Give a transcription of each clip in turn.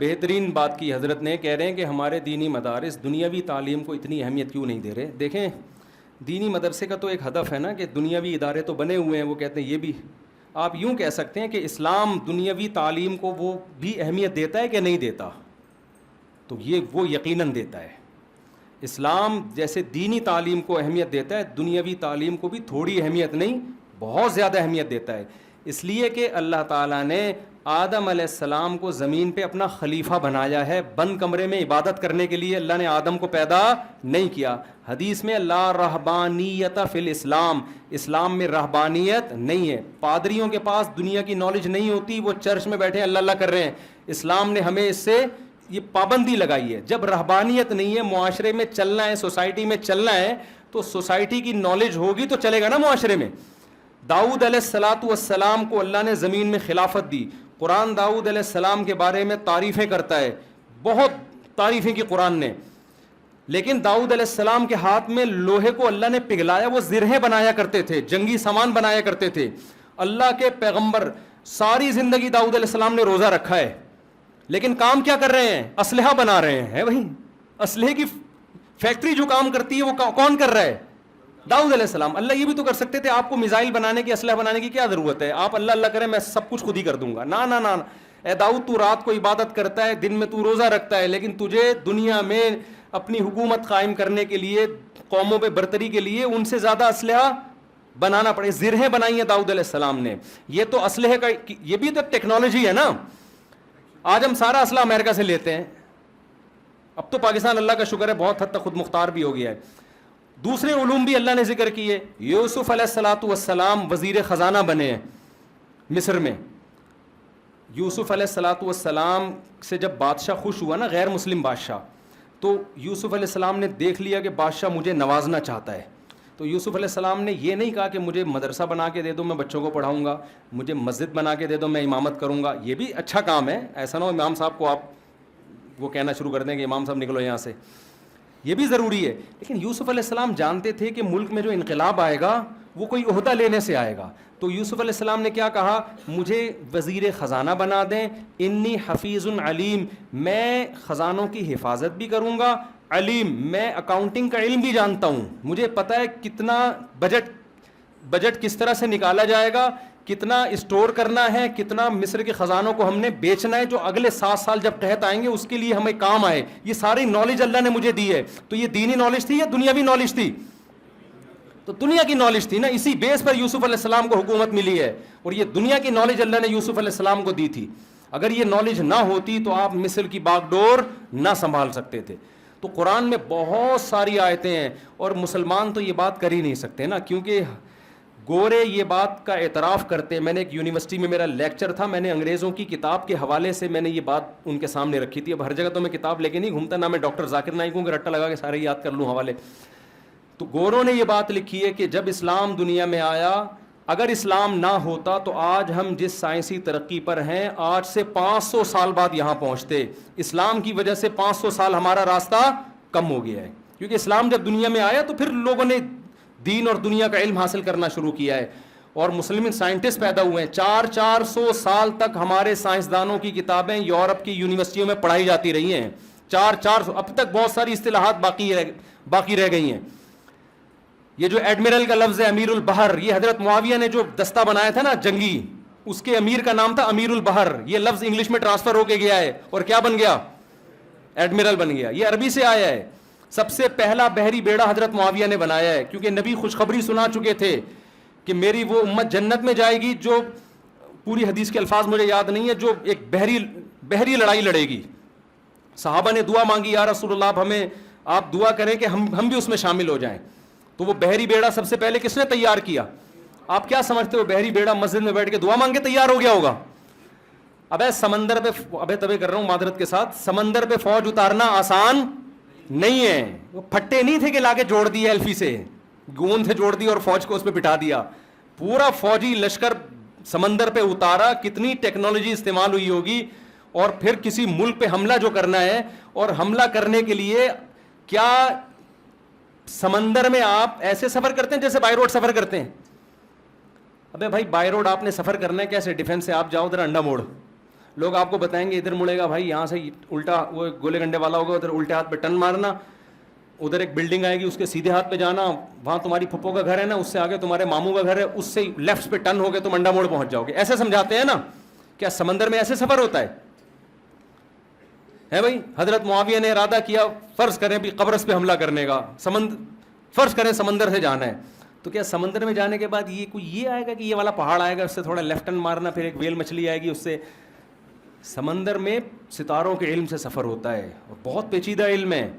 بہترین بات کی حضرت نے، کہہ رہے ہیں کہ ہمارے دینی مدارس دنیاوی تعلیم کو اتنی اہمیت کیوں نہیں دے رہے. دیکھیں دینی مدرسے کا تو ایک ہدف ہے نا کہ دنیاوی ادارے تو بنے ہوئے ہیں، وہ کہتے ہیں یہ بھی آپ یوں کہہ سکتے ہیں کہ اسلام دنیاوی تعلیم کو وہ بھی اہمیت دیتا ہے کہ نہیں دیتا؟ تو یہ وہ یقیناً دیتا ہے. اسلام جیسے دینی تعلیم کو اہمیت دیتا ہے، دنیاوی تعلیم کو بھی تھوڑی اہمیت نہیں بہت زیادہ اہمیت دیتا ہے. اس لیے کہ اللہ تعالیٰ نے آدم علیہ السلام کو زمین پہ اپنا خلیفہ بنایا ہے. بند کمرے میں عبادت کرنے کے لیے اللہ نے آدم کو پیدا نہیں کیا. حدیث میں لا رہبانیت فی الاسلام، اسلام میں رہبانیت نہیں ہے. پادریوں کے پاس دنیا کی نالج نہیں ہوتی، وہ چرچ میں بیٹھے اللہ اللہ کر رہے ہیں. اسلام نے ہمیں اس سے یہ پابندی لگائی ہے. جب رہبانیت نہیں ہے، معاشرے میں چلنا ہے، سوسائٹی میں چلنا ہے، تو سوسائٹی کی نالج ہوگی تو چلے گا نا معاشرے میں. داؤد علیہ الصلاۃ والسلام کو اللہ نے زمین میں خلافت دی. قرآن داؤد علیہ السلام کے بارے میں تعریفیں کرتا ہے، بہت تعریفیں کی قرآن نے. لیکن داؤد علیہ السلام کے ہاتھ میں لوہے کو اللہ نے پگھلایا، وہ زرہیں بنایا کرتے تھے، جنگی سامان بنایا کرتے تھے. اللہ کے پیغمبر ساری زندگی داؤد علیہ السلام نے روزہ رکھا ہے، لیکن کام کیا کر رہے ہیں؟ اسلحہ بنا رہے ہیں. وہی اسلحے کی فیکٹری جو کام کرتی ہے وہ کون کر رہا ہے؟ داؤد علیہ السلام. اللہ یہ بھی تو کر سکتے تھے، آپ کو میزائل بنانے کی، اسلحہ بنانے کی کیا ضرورت ہے؟ آپ اللہ اللہ کریں میں سب کچھ خود ہی کر دوں گا. نا نا نا، اے داؤد تو رات کو عبادت کرتا ہے، دن میں تو روزہ رکھتا ہے، لیکن تجھے دنیا میں اپنی حکومت قائم کرنے کے لیے، قوموں پہ برتری کے لیے ان سے زیادہ اسلحہ بنانا پڑے. زرہیں بنائی ہیں داؤد علیہ السلام نے. یہ تو اسلحے کا، یہ بھی تو ٹیکنالوجی ہے نا. آج ہم سارا اسلحہ امریکہ سے لیتے ہیں. اب تو پاکستان اللہ کا شکر ہے بہت حد تک خود مختار بھی ہو گیا ہے. دوسرے علوم بھی اللہ نے ذکر کیے. یوسف علیہ الصلاۃ والسلام وزیر خزانہ بنے ہیں مصر میں. یوسف علیہ الصلاۃ والسلام سے جب بادشاہ خوش ہوا نا، غیر مسلم بادشاہ، تو یوسف علیہ السلام نے دیکھ لیا کہ بادشاہ مجھے نوازنا چاہتا ہے. تو یوسف علیہ السلام نے یہ نہیں کہا کہ مجھے مدرسہ بنا کے دے دو میں بچوں کو پڑھاؤں گا، مجھے مسجد بنا کے دے دو میں امامت کروں گا. یہ بھی اچھا کام ہے، ایسا نہ ہو امام صاحب کو آپ وہ کہنا شروع کر دیں کہ امام صاحب نکلو یہاں سے. یہ بھی ضروری ہے. لیکن یوسف علیہ السلام جانتے تھے کہ ملک میں جو انقلاب آئے گا وہ کوئی عہدہ لینے سے آئے گا. تو یوسف علیہ السلام نے کیا کہا؟ مجھے وزیر خزانہ بنا دیں. انی حفیظ علیم، میں خزانوں کی حفاظت بھی کروں گا. علیم، میں اکاؤنٹنگ کا علم بھی جانتا ہوں، مجھے پتہ ہے کتنا بجٹ کس طرح سے نکالا جائے گا، کتنا اسٹور کرنا ہے، کتنا مصر کے خزانوں کو ہم نے بیچنا ہے جو اگلے 7 سال جب قحط آئیں گے اس کے لیے ہمیں کام آئے. یہ ساری نالج اللہ نے مجھے دی ہے. تو یہ دینی نالج تھی یا دنیاوی نالج تھی؟ تو دنیا کی نالج تھی نا. اسی بیس پر یوسف علیہ السلام کو حکومت ملی ہے، اور یہ دنیا کی نالج اللہ نے یوسف علیہ السلام کو دی تھی. اگر یہ نالج نہ ہوتی تو آپ مصر کی باغ ڈور نہ سنبھال سکتے تھے. تو قرآن میں بہت ساری آیتیں ہیں، اور مسلمان تو یہ بات کر ہی نہیں سکتے نا، کیونکہ گورے یہ بات کا اعتراف کرتے. میں نے ایک یونیورسٹی میں میرا لیکچر تھا، میں نے انگریزوں کی کتاب کے حوالے سے میں نے یہ بات ان کے سامنے رکھی تھی. اب ہر جگہ تو میں کتاب لے کے نہیں گھومتا، نہ میں ڈاکٹر ذاکر نائک ہوں کہ رٹا لگا کے سارے یاد کر لوں حوالے. تو گوروں نے یہ بات لکھی ہے کہ جب اسلام دنیا میں آیا، اگر اسلام نہ ہوتا تو آج ہم جس سائنسی ترقی پر ہیں آج سے 500 سال بعد یہاں پہنچتے. اسلام کی وجہ سے 500 سال ہمارا راستہ کم ہو گیا ہے، کیونکہ اسلام جب دنیا میں آیا تو پھر لوگوں نے دین اور دنیا کا علم حاصل کرنا شروع کیا ہے، اور مسلم سائنٹسٹ پیدا ہوئے ہیں. 400 سال تک ہمارے سائنسدانوں کی کتابیں یورپ کی یونیورسٹیوں میں پڑھائی جاتی رہی ہیں. 400 اب تک بہت ساری اصطلاحات باقی رہ گئی ہیں. یہ جو ایڈمرل کا لفظ ہے امیر البحر، یہ حضرت معاویہ نے جو دستہ بنایا تھا نا جنگی، اس کے امیر کا نام تھا امیر البحر. یہ لفظ انگلش میں ٹرانسفر ہو کے گیا ہے اور کیا بن گیا؟ ایڈمرل بن گیا. یہ عربی سے آیا ہے. سب سے پہلا بحری بیڑا حضرت معاویہ نے بنایا ہے، کیونکہ نبی خوشخبری سنا چکے تھے کہ میری وہ امت جنت میں جائے گی جو، پوری حدیث کے الفاظ مجھے یاد نہیں ہے، جو ایک بحری لڑائی لڑے گی. صحابہ نے دعا مانگی، یا رسول اللہ ہمیں آپ دعا کریں کہ ہم بھی اس میں شامل ہو جائیں. تو وہ بحری بیڑا سب سے پہلے کس نے تیار کیا؟ آپ کیا سمجھتے ہو بحری بیڑا مسجد میں بیٹھ کے دعا مانگ کے تیار ہو گیا ہوگا؟ سمندر پہ تبے کر رہا ہوں معذرت کے ساتھ، سمندر پہ فوج اتارنا آسان نہیں ہے. وہ پھٹے نہیں تھے کہ لا کے جوڑ دیے ایلفی سے، گوند سے جوڑ دی اور فوج کو اس پہ بٹھا دیا. پورا فوجی لشکر سمندر پہ اتارا. کتنی ٹیکنالوجی استعمال ہوئی ہوگی. اور پھر کسی ملک پہ حملہ جو کرنا ہے، اور حملہ کرنے کے لیے کیا سمندر میں آپ ایسے سفر کرتے ہیں جیسے بائی روڈ سفر کرتے ہیں؟ ابے بھائی بائی روڈ آپ نے سفر کرنا ہے کیسے؟ ڈیفینس سے آپ جاؤ ذرا انڈا موڑ، لوگ آپ کو بتائیں گے ادھر مڑے گا بھائی, یہاں سے الٹا وہ گولے گنڈے والا ہوگا, ادھر الٹے ہاتھ پہ ٹرن مارنا, ادھر ایک بلڈنگ آئے گی اس کے سیدھے ہاتھ پہ جانا, وہاں تمہاری پھپھو کا گھر ہے نا, اس سے آگے تمہارے ماموں کا گھر ہے, اس سے لیفٹ پہ ٹرن ہو گئے تو منڈا موڑ پہنچ جاؤ گے. ایسے سمجھاتے ہیں نا. کیا سمندر میں ایسے سفر ہوتا ہے بھائی؟ حضرت معاویہ نے ارادہ کیا, فرض کریں بھی قبرص پہ حملہ کرنے کا, فرض کریں سمندر سے جانا ہے, تو کیا سمندر میں جانے کے بعد یہ کوئی یہ آئے گا کہ یہ والا پہاڑ آئے گا اس سے تھوڑا لیفٹ ٹرن مارنا, پھر ایک ویل مچھلی آئے گی اس سے؟ سمندر میں ستاروں کے علم سے سفر ہوتا ہے اور بہت پیچیدہ علم ہے.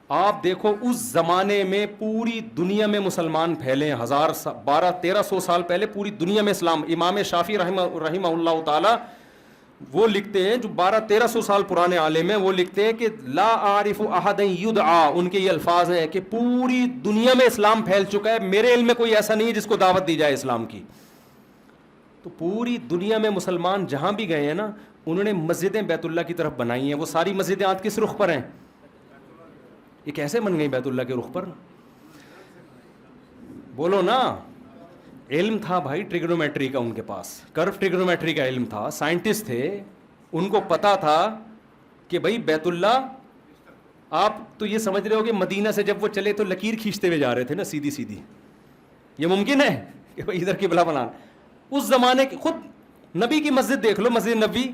آپ دیکھو اس زمانے میں پوری دنیا میں مسلمان پھیلے ہیں, 1200-1300 سال پہلے پوری دنیا میں اسلام. امام شافعی رحمہ اللہ تعالی وہ لکھتے ہیں, جو 1200-1300 سال پرانے عالم ہیں, وہ لکھتے ہیں کہ لا اعرف احد یدعا, ان کے یہ الفاظ ہیں کہ پوری دنیا میں اسلام پھیل چکا ہے, میرے علم میں کوئی ایسا نہیں ہے جس کو دعوت دی جائے اسلام کی. تو پوری دنیا میں مسلمان جہاں بھی گئے ہیں نا, انہوں نے مسجدیں بیت اللہ کی طرف بنائی ہیں. وہ ساری مسجدیں آج کس رخ پر ہیں؟ یہ کیسے بن گئی بیت اللہ کے رخ پر؟ بولو نا. علم تھا بھائی ٹریگنومیٹری کا, ان کے پاس کرو ٹریگنومیٹری کا علم تھا, سائنٹسٹ تھے, ان کو پتا تھا کہ بھائی بیت اللہ, آپ تو یہ سمجھ رہے ہو کہ مدینہ سے جب وہ چلے تو لکیر کھینچتے ہوئے جا رہے تھے نا سیدھی سیدھی, یہ ممکن ہے کہ بھائی ادھر قبلہ بنانا؟ اس زمانے کی خود نبی کی مسجد دیکھ لو, مسجد نبی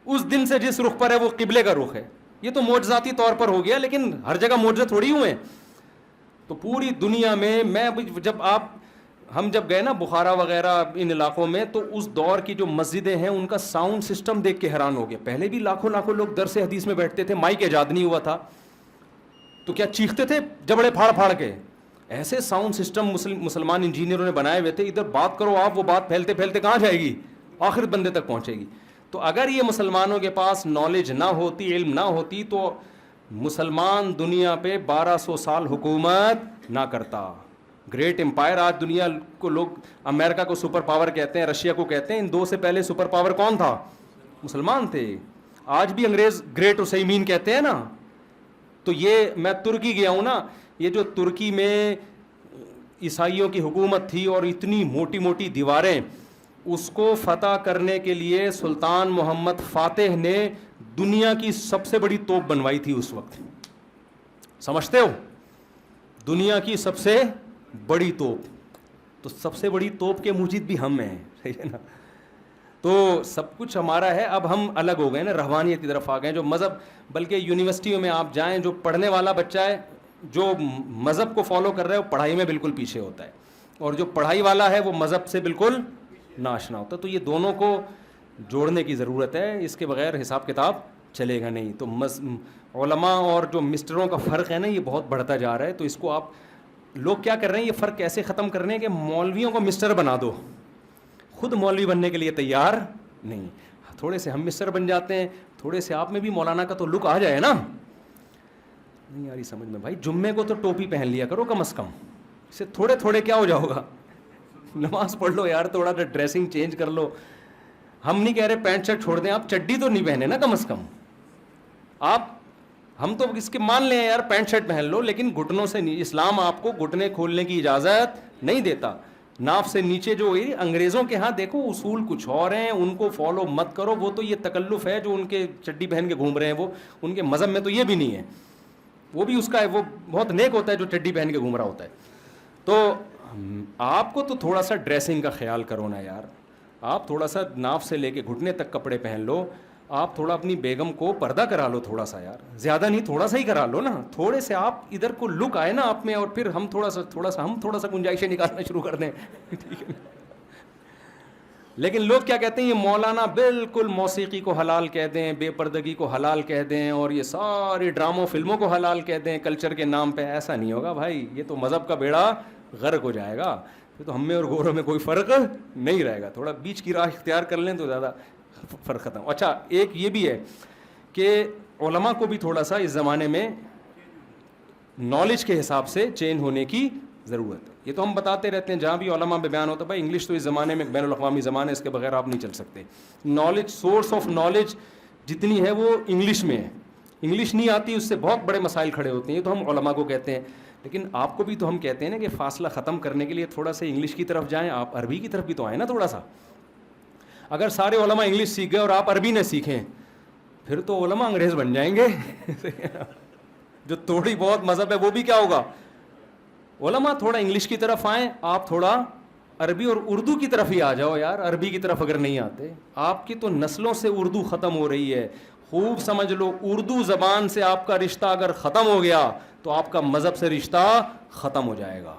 اس دن سے جس رخ پر ہے وہ قبلے کا رخ ہے. یہ تو معجزاتی طور پر ہو گیا, لیکن ہر جگہ معجزے تھوڑی ہوئے ہیں. تو پوری دنیا میں ہم جب گئے نا بخارا وغیرہ ان علاقوں میں, تو اس دور کی جو مسجدیں ہیں ان کا ساؤنڈ سسٹم دیکھ کے حیران ہو گیا. پہلے بھی لاکھوں لوگ درس حدیث میں بیٹھتے تھے, مائک ایجاد نہیں ہوا تھا, تو کیا چیختے تھے جبڑے پھاڑ پھاڑ کے. ایسے ساؤنڈ سسٹم مسلمان انجینئروں نے بنائے ہوئے تھے, ادھر بات کرو آپ, وہ بات پھیلتے پھیلتے کہاں جائے گی, آخر بندے تک پہنچے گی. تو اگر یہ مسلمانوں کے پاس نالج نہ ہوتی, علم نہ ہوتی, تو مسلمان دنیا پہ 1200 سال حکومت نہ کرتا. گریٹ امپائر, آج دنیا کو لوگ امریکہ کو سپر پاور کہتے ہیں, رشیا کو کہتے ہیں, ان دو سے پہلے سپر پاور کون تھا؟ مسلمان تھے. آج بھی انگریز گریٹ عثیمین کہتے ہیں نا. تو یہ میں ترکی گیا ہوں نا, یہ جو ترکی میں عیسائیوں کی حکومت تھی اور اتنی موٹی موٹی دیواریں, اس کو فتح کرنے کے لیے سلطان محمد فاتح نے دنیا کی سب سے بڑی توپ بنوائی تھی اس وقت. سمجھتے ہو؟ دنیا کی سب سے بڑی توپ. تو سب سے بڑی توپ کے موجد بھی ہم ہیں, صحیح ہے نا. تو سب کچھ ہمارا ہے. اب ہم الگ ہو گئے نا, رحمانیت کی طرف آ گئے. جو مذہب, بلکہ یونیورسٹیوں میں آپ جائیں, جو پڑھنے والا بچہ ہے جو مذہب کو فالو کر رہا ہے وہ پڑھائی میں بالکل پیچھے ہوتا ہے, اور جو پڑھائی والا ہے وہ مذہب سے بالکل ناشنا ہوتا ہے. تو یہ دونوں کو جوڑنے کی ضرورت ہے, اس کے بغیر حساب کتاب چلے گا نہیں. تو علماء اور جو مسٹروں کا فرق ہے نا, یہ بہت بڑھتا جا رہا ہے. تو اس کو آپ لوگ کیا کر رہے ہیں, یہ فرق کیسے ختم کرنے کہ مولویوں کو مسٹر بنا دو, خود مولوی بننے کے لیے تیار نہیں. تھوڑے سے ہم مسٹر بن جاتے ہیں, تھوڑے سے آپ میں بھی مولانا کا تو لک آ جائے نا. نہیں یاری سمجھ میں بھائی, جمعے کو تو ٹوپی پہن لیا کرو کم از کم, اس سے تھوڑے تھوڑے کیا ہو جاؤ گا, نماز پڑھ لو یار, تھوڑا سا ڈریسنگ چینج کر لو. ہم نہیں کہہ رہے پینٹ شرٹ چھوڑ دیں, آپ چڈی تو نہیں پہنے نا کم از کم. ہم تو اس کے مان لیں یار پینٹ شرٹ پہن لو, لیکن گھٹنوں سے نہیں. اسلام آپ کو گھٹنے کھولنے کی اجازت نہیں دیتا. ناف سے نیچے جو انگریزوں کے ہاں دیکھو اصول کچھ اور ہیں, ان کو فالو مت کرو. وہ تو یہ تکلف ہے جو ان کے چڈی پہن کے گھوم رہے ہیں, وہ ان کے مذہب میں تو یہ بھی نہیں ہے. وہ بھی اس کا ہے, وہ بہت نیک ہوتا ہے جو چڈی پہن کے گھوم رہا ہوتا ہے. تو آپ کو تو تھوڑا سا ڈریسنگ کا خیال کرو نا یار. آپ تھوڑا سا ناف سے لے کے گھٹنے تک کپڑے پہن لو. آپ تھوڑا اپنی بیگم کو پردہ کرا لو تھوڑا سا یار, زیادہ نہیں تھوڑا سا ہی کرا لو نا. تھوڑے سے آپ ادھر کو لک آئے نا آپ میں, اور پھر ہم تھوڑا سا گنجائشیں نکالنا شروع کر دیں. ٹھیک ہے. لیکن لوگ کیا کہتے ہیں, یہ مولانا بالکل موسیقی کو حلال کہہ دیں, بے پردگی کو حلال کہہ دیں, اور یہ ساری ڈراموں فلموں کو حلال کہہ دیں کلچر کے نام پہ. ایسا نہیں ہوگا بھائی, یہ تو مذہب کا بیڑا غرق ہو جائے گا. پھر تو ہم میں اور گوروں میں کوئی فرق نہیں رہے گا. تھوڑا بیچ کی راہ اختیار کر لیں تو زیادہ فرق ختم. اچھا, ایک یہ بھی ہے کہ علماء کو بھی تھوڑا سا اس زمانے میں نالج کے حساب سے چینج ہونے کی ضرورت ہے. یہ تو ہم بتاتے رہتے ہیں جہاں بھی علماء میں بیان ہوتا ہے, بھائی انگلش تو اس زمانے میں بین الاقوامی زمانہ ہے, اس کے بغیر آپ نہیں چل سکتے. نالج, سورس آف نالج جتنی ہے وہ انگلش میں ہے. انگلش نہیں آتی, اس سے بہت بڑے مسائل کھڑے ہوتے ہیں. یہ تو ہم علماء کو کہتے ہیں, لیکن آپ کو بھی تو ہم کہتے ہیں نا کہ فاصلہ ختم کرنے کے لیے تھوڑا سا انگلش کی طرف جائیں, آپ عربی کی طرف بھی تو آئیں نا تھوڑا سا. اگر سارے علماء انگلش سیکھ گئے اور آپ عربی نہ سیکھیں پھر تو علماء انگریز بن جائیں گے. جو تھوڑی بہت مذہب ہے وہ بھی کیا ہوگا. علماء تھوڑا انگلش کی طرف آئیں, آپ تھوڑا عربی اور اردو کی طرف ہی آ جاؤ یار. عربی کی طرف اگر نہیں آتے, آپ کی تو نسلوں سے اردو ختم ہو رہی ہے. خوب سمجھ لو, اردو زبان سے آپ کا رشتہ اگر ختم ہو گیا تو آپ کا مذہب سے رشتہ ختم ہو جائے گا.